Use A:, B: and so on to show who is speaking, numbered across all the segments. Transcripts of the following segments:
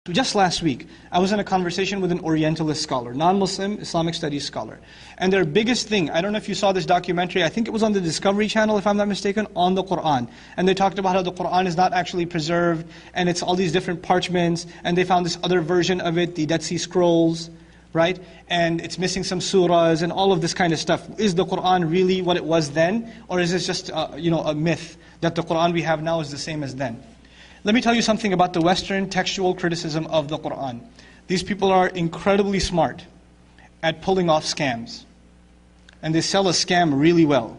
A: Just last week, I was in a conversation with an Orientalist scholar, non-Muslim Islamic studies scholar. And their biggest thing, I don't know if you saw this documentary, I think it was on the Discovery Channel if I'm not mistaken, on the Quran. And they talked about how the Quran is not actually preserved, and it's all these different parchments, and they found this other version of it, the Dead Sea Scrolls, right? And it's missing some surahs and all of this kind of stuff. Is the Quran really what it was then? Or is this just a myth that the Quran we have now is the same as then? Let me tell you something about the Western textual criticism of the Quran. These people are incredibly smart at pulling off scams. And they sell a scam really well.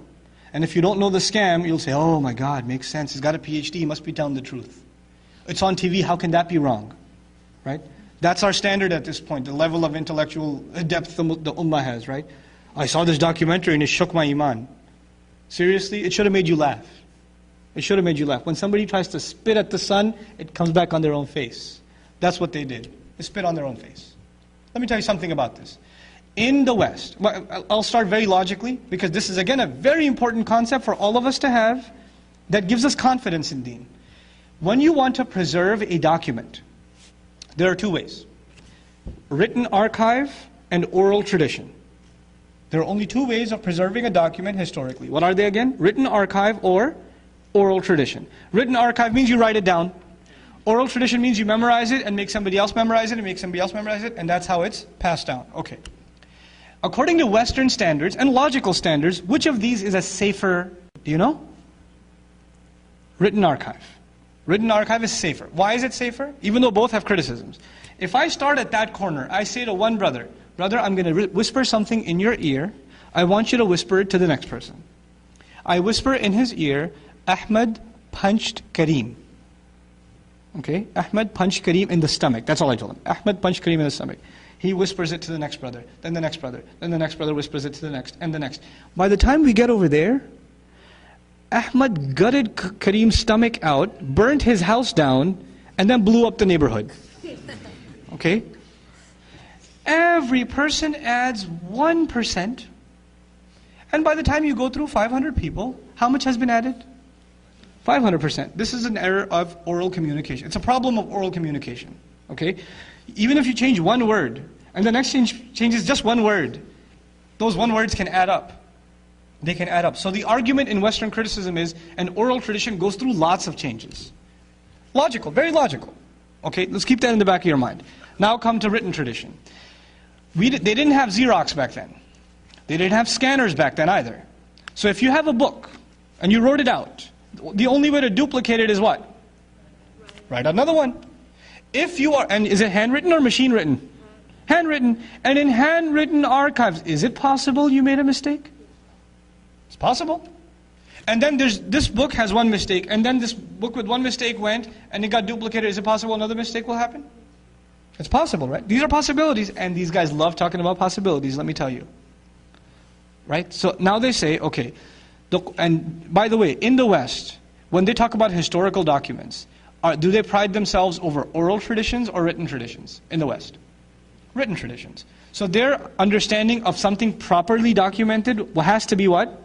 A: And if you don't know the scam, you'll say, oh my God, makes sense. He's got a PhD, he must be telling the truth. It's on TV, how can that be wrong? Right? That's our standard at this point, the level of intellectual depth the Ummah has, right? I saw this documentary and it shook my iman. Seriously? It should have made you laugh. It should have made you laugh. When somebody tries to spit at the sun, it comes back on their own face. That's what they did. They spit on their own face. Let me tell you something about this. In the West, I'll start very logically, because this is again a very important concept for all of us to have that gives us confidence in deen. When you want to preserve a document, there are two ways. Written archive and oral tradition. There are only two ways of preserving a document historically. What are they again? Written archive or oral tradition. Written archive means you write it down. Oral tradition means you memorize it and make somebody else memorize it and make somebody else memorize it, and that's how it's passed down. Okay. According to Western standards and logical standards, which of these is a safer, do you know? Written archive. Written archive is safer. Why is it safer? Even though both have criticisms. If I start at that corner, I say to one brother, brother, I'm going to whisper something in your ear. I want you to whisper it to the next person. I whisper in his ear, Ahmed punched Kareem. Okay? Ahmed punched Kareem in the stomach. That's all I told him. Ahmed punched Kareem in the stomach. He whispers it to the next brother, then the next brother, then the next brother whispers it to the next, and the next. By the time we get over there, Ahmed gutted Kareem's stomach out, burnt his house down, and then blew up the neighborhood. Okay? Every person adds 1%. And by the time you go through 500 people, how much has been added? 500%. This is an error of oral communication. It's a problem of oral communication. Okay? Even if you change one word, and the next changes just one word, those one words can add up. They can add up. So the argument in Western criticism is an oral tradition goes through lots of changes. Logical, very logical. Okay, let's keep that in the back of your mind. Now come to written tradition. They didn't have Xerox back then. They didn't have scanners back then either. So if you have a book, and you wrote it out, the only way to duplicate it is what? Write another one. If you are, and is it handwritten or machine written? Handwritten. And in handwritten archives, is it possible you made a mistake? It's possible. And then this book has one mistake, and then this book with one mistake went, and it got duplicated. Is it possible another mistake will happen? It's possible, right? These are possibilities, and these guys love talking about possibilities, let me tell you. Right? So now they say, okay, and by the way, in the West, when they talk about historical documents, do they pride themselves over oral traditions or written traditions in the West? Written traditions. So their understanding of something properly documented has to be what?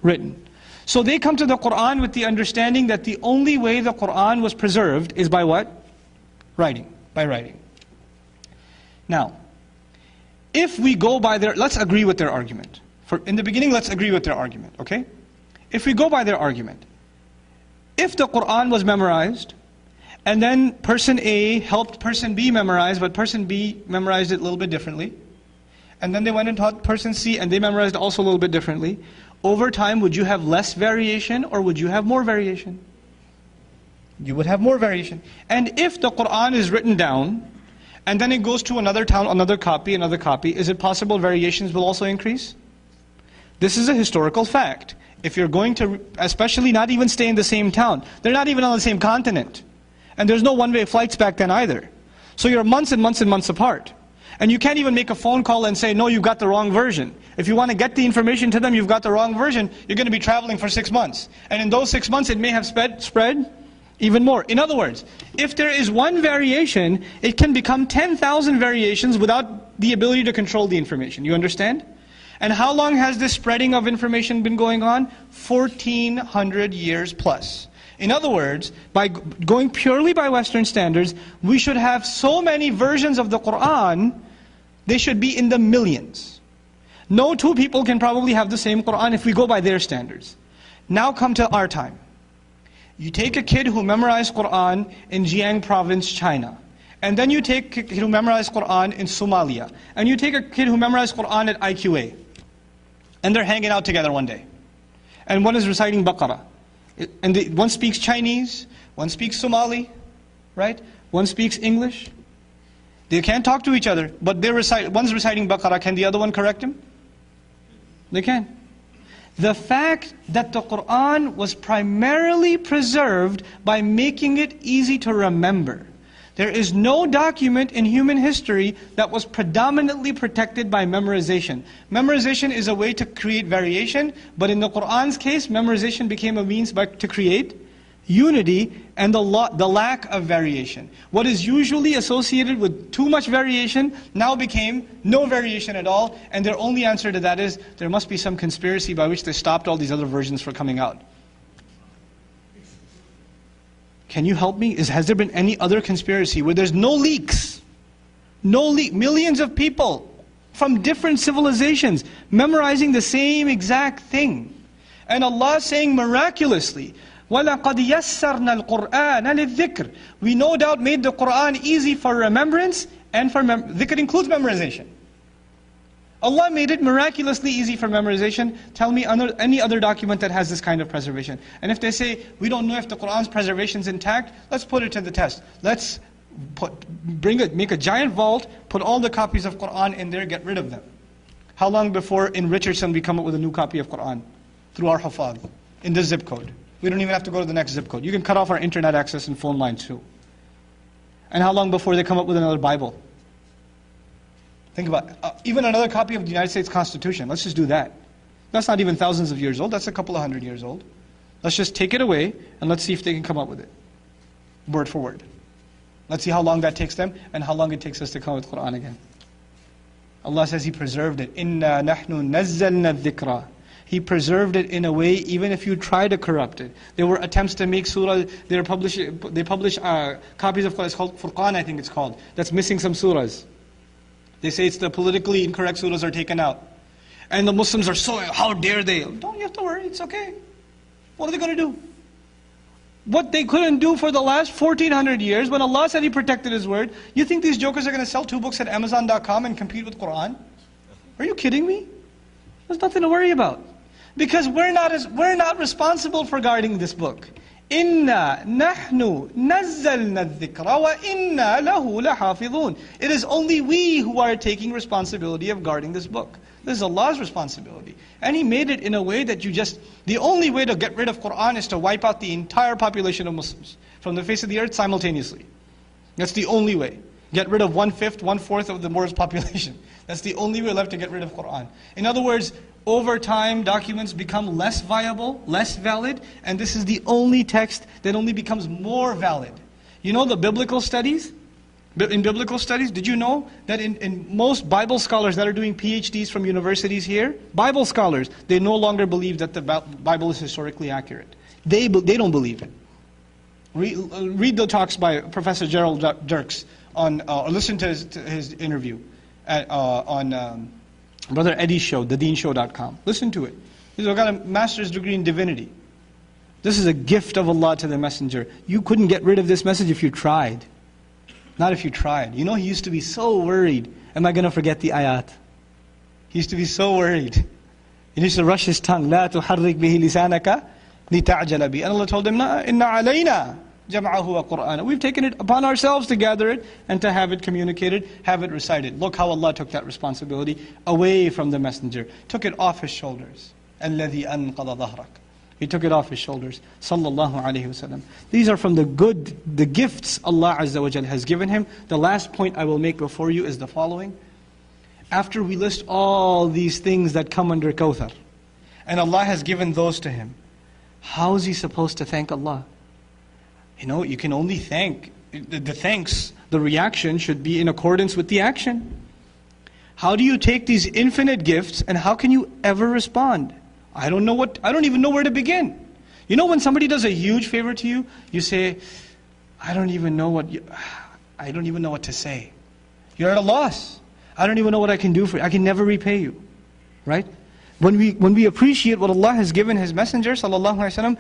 A: Written. So they come to the Quran with the understanding that the only way the Quran was preserved is by what? Writing. By writing. Now, if we go by let's agree with their argument. In the beginning, let's agree with their argument, okay? If we go by their argument, if the Quran was memorized, and then person A helped person B memorize, but person B memorized it a little bit differently, and then they went and taught person C, and they memorized also a little bit differently, over time, would you have less variation, or would you have more variation? You would have more variation. And if the Quran is written down, and then it goes to another town, another copy, is it possible variations will also increase? This is a historical fact. If you're going to, especially not even stay in the same town, they're not even on the same continent. And there's no one-way flights back then either. So you're months and months and months apart. And you can't even make a phone call and say, no, you've got the wrong version. If you want to get the information to them, you've got the wrong version, you're going to be traveling for 6 months. And in those 6 months, it may have spread even more. In other words, if there is one variation, it can become 10,000 variations without the ability to control the information. You understand? And how long has this spreading of information been going on? 1400 years plus. In other words, by going purely by Western standards, we should have so many versions of the Quran, they should be in the millions. No two people can probably have the same Quran if we go by their standards. Now come to our time. You take a kid who memorized Quran in Jiang province, China. And then you take a kid who memorized Quran in Somalia. And you take a kid who memorized Quran at IQA. And they're hanging out together one day. And one is reciting Baqarah. And one speaks Chinese, one speaks Somali, right? One speaks English. They can't talk to each other, but one's reciting Baqarah. Can the other one correct him? They can. The fact that the Quran was primarily preserved by making it easy to remember. There is no document in human history that was predominantly protected by memorization. Memorization is a way to create variation, but in the Quran's case, memorization became a means to create unity and the lack of variation. What is usually associated with too much variation now became no variation at all, and their only answer to that is there must be some conspiracy by which they stopped all these other versions from coming out. Can you help me? Has there been any other conspiracy where there's no leaks? Millions of people from different civilizations memorizing the same exact thing. And Allah saying miraculously, وَلَقَدْ يَسَّرْنَا الْقُرْآنَ لِلذِّكْرِ. We no doubt made the Qur'an easy for remembrance, and for dhikr includes memorization. Allah made it miraculously easy for memorization. Tell me any other document that has this kind of preservation. And if they say, we don't know if the Qur'an's preservation is intact, let's put it to the test. Let's make a giant vault, put all the copies of Qur'an in there, get rid of them. How long before in Richardson we come up with a new copy of Qur'an? Through our hufad, in this zip code. We don't even have to go to the next zip code. You can cut off our internet access and phone lines too. And how long before they come up with another Bible? Think about it. Even another copy of the United States Constitution. Let's just do that. That's not even thousands of years old. That's a couple of hundred years old. Let's just take it away and let's see if they can come up with it. Word for word. Let's see how long that takes them and how long it takes us to come up with Quran again. Allah says He preserved it. Inna nahnu nazzalna dhikra. He preserved it in a way, even if you try to corrupt it. There were attempts to make surah, they publish copies of Quran, it's called Furqan, I think it's called, that's missing some surahs. They say it's the politically incorrect surahs are taken out. And the Muslims are so, how dare they? Don't you have to worry, it's okay. What are they going to do? What they couldn't do for the last 1400 years, when Allah said He protected His word, you think these jokers are going to sell 2 books at Amazon.com and compete with Quran? Are you kidding me? There's nothing to worry about. Because we're not responsible for guarding this book. Inna nahnu nazzalna dhikra wa inna lahu lahafidhun. It is only we who are taking responsibility of guarding this book. This is Allah's responsibility. And He made it in a way that the only way to get rid of Quran is to wipe out the entire population of Muslims from the face of the earth simultaneously. That's the only way. Get rid of 1/5, 1/4 of the world's population. That's the only way left to get rid of Quran. In other words, over time, documents become less viable, less valid, and this is the only text that only becomes more valid. You know the biblical studies? In biblical studies, did you know that in most Bible scholars that are doing PhDs from universities here, Bible scholars, they no longer believe that the Bible is historically accurate. They don't believe it. Read the talks by Professor Gerald Dirks or listen to his interview on Brother Eddie's show, thedeenshow.com. Listen to it. He's got a master's degree in divinity. This is a gift of Allah to the messenger. You couldn't get rid of this message if you tried. Not if you tried. You know, he used to be so worried. Am I going to forget the ayat? He used to be so worried. He used to rush his tongue. لا تحرك به لسانك لتعجل به. And Allah told him, إن علينا جمعه وقرآنه. We've taken it upon ourselves to gather it and to have it communicated, have it recited. Look how Allah took that responsibility away from the messenger. Took it off his shoulders. الذي أنقض ظهرك. He took it off his shoulders. Sallallahu alayhi wasallam. These are from the gifts Allah Azza wa Jal has given him. The last point I will make before you is the following. After we list all these things that come under Kawthar, and Allah has given those to him, how is he supposed to thank Allah? You know, you can only thank. The thanks, the reaction should be in accordance with the action. How do you take these infinite gifts and how can you ever respond? I don't even know where to begin. You know when somebody does a huge favor to you, you say, I don't even know what to say. You're at a loss. I don't even know what I can do for you. I can never repay you. Right? When we appreciate what Allah has given His Messenger, sallallahu alaihi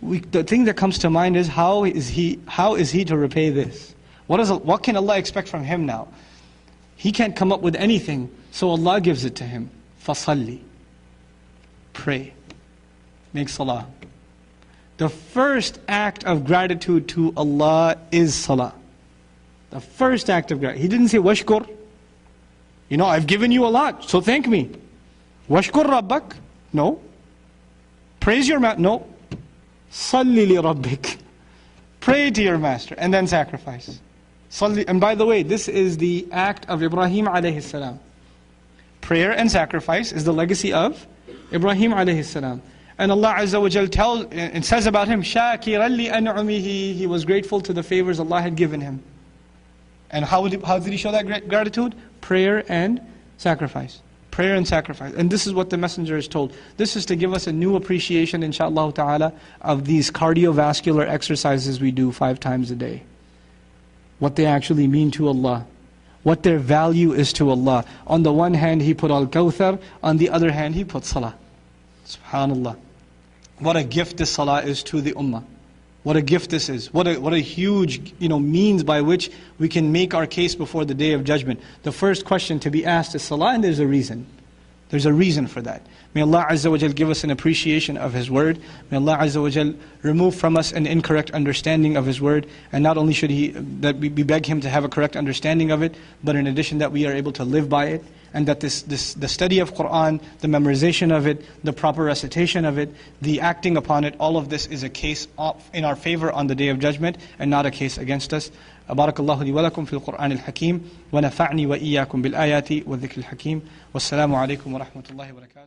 A: wasallam, the thing that comes to mind is how is he to repay this? What can Allah expect from him now? He can't come up with anything, so Allah gives it to him. Fasalli. Pray. Make salah. The first act of gratitude to Allah is salah. The first act of gratitude. He didn't say washkur. I've given you a lot, so thank me. Washkur rabbak? No. Praise your master? No. Salli li rabbik. Pray to your master and then sacrifice. And by the way, this is the act of Ibrahim alayhi salam. Prayer and sacrifice is the legacy of Ibrahim alayhi salam. And Allah Azza wa Jal tells and says about him, Shakiran li an'umihi. He was grateful to the favors Allah had given him. And how did he show that gratitude? Prayer and sacrifice. Prayer and sacrifice. And this is what the Messenger is told. This is to give us a new appreciation, inshaAllah ta'ala, of these cardiovascular exercises we do 5 times a day. What they actually mean to Allah. What their value is to Allah. On the one hand, He put Al-Kawthar. On the other hand, He put Salah. SubhanAllah. What a gift this Salah is to the Ummah. What a gift this is. What a huge means by which we can make our case before the Day of Judgment. The first question to be asked is Salah, and there's a reason. There's a reason for that. May Allah Azza wa Jal give us an appreciation of His Word. May Allah Azza wa Jal remove from us an incorrect understanding of His Word. And not only should we beg Him to have a correct understanding of it, but in addition that we are able to live by it. And that the study of Qur'an, the memorization of it, the proper recitation of it, the acting upon it, all of this is a case in our favor on the Day of Judgment and not a case against us. Barakallahu li wa lakum fil Qur'an al-Hakim wa nafa'ni wa iyyakum bil ayati wa dhikr al-Hakim. Wassalamu alaikum wa rahmatullahi wa barakatuh.